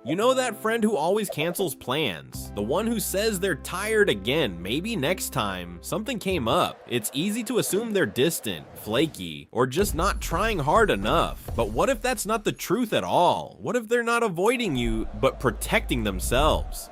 You know that friend who always cancels plans? The one who says they're tired again, maybe next time something came up. It's easy to assume they're distant, flaky, or just not trying hard enough. But what if that's not the truth at all? What if they're not avoiding you, but protecting themselves?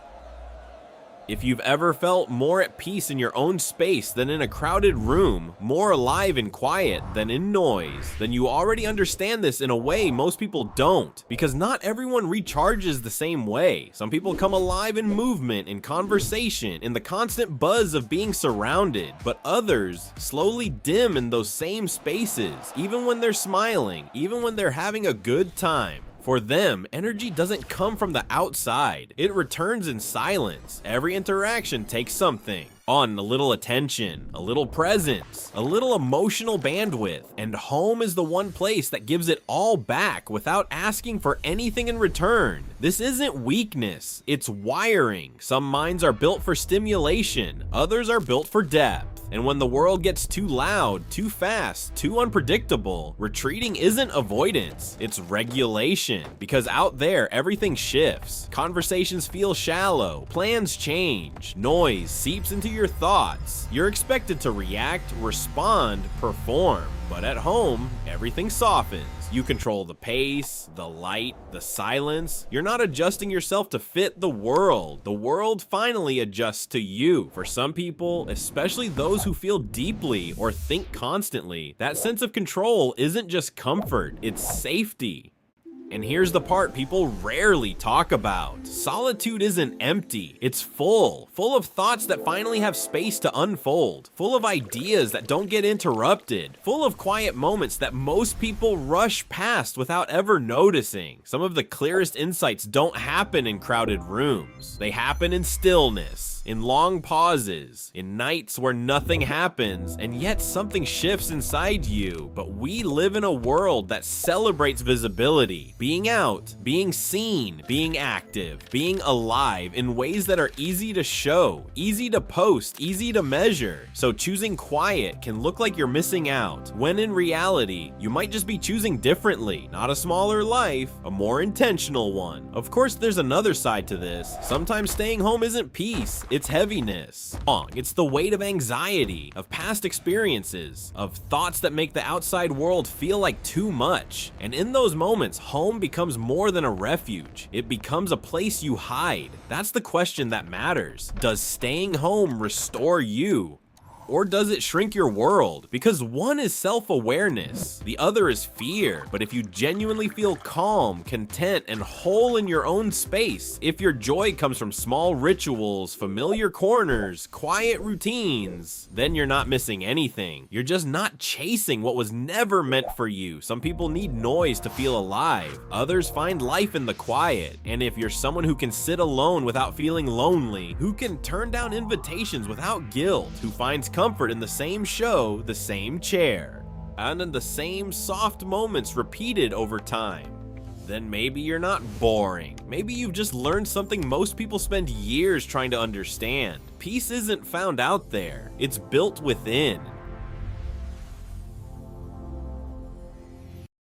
If you've ever felt more at peace in your own space than in a crowded room, more alive in quiet than in noise, then you already understand this in a way most people don't, because not everyone recharges the same way. Some people come alive in movement, in conversation, in the constant buzz of being surrounded, but others slowly dim in those same spaces, even when they're smiling, even when they're having a good time. For them, energy doesn't come from the outside. It returns in silence. Every interaction takes something. On a little attention, a little presence, a little emotional bandwidth, and home is the one place that gives it all back without asking for anything in return. This isn't weakness, it's wiring. Some minds are built for stimulation, others are built for depth. And when the world gets too loud, too fast, too unpredictable, retreating isn't avoidance, it's regulation. Because out there, everything shifts. Conversations feel shallow, plans change, noise seeps into your thoughts. You're expected to react, respond, perform. But at home, everything softens. You control the pace, the light, the silence. You're not adjusting yourself to fit the world. The world finally adjusts to you. For some people, especially those who feel deeply or think constantly, that sense of control isn't just comfort, it's safety. And here's the part people rarely talk about. Solitude isn't empty, it's full of thoughts that finally have space to unfold, full of ideas that don't get interrupted, full of quiet moments that most people rush past without ever noticing. Some of the clearest insights don't happen in crowded rooms. They happen in stillness, in long pauses, in nights where nothing happens, and yet something shifts inside you. But we live in a world that celebrates visibility, being out, being seen, being active, being alive in ways that are easy to show, easy to post, easy to measure. So choosing quiet can look like you're missing out, when in reality, you might just be choosing differently. Not a smaller life, a more intentional one. Of course, there's another side to this. Sometimes staying home isn't peace, it's heaviness. It's the weight of anxiety, of past experiences, of thoughts that make the outside world feel like too much. And in those moments, home becomes more than a refuge. It becomes a place you hide. That's the question that matters. Does staying home restore you? Or does it shrink your world? Because one is self-awareness, the other is fear. But if you genuinely feel calm, content, and whole in your own space, if your joy comes from small rituals, familiar corners, quiet routines, then you're not missing anything. You're just not chasing what was never meant for you. Some people need noise to feel alive. Others find life in the quiet. And if you're someone who can sit alone without feeling lonely, who can turn down invitations without guilt, who finds comfort in the same show, the same chair, and in the same soft moments repeated over time, then maybe you're not boring. Maybe you've just learned something most people spend years trying to understand. Peace isn't found out there, it's built within.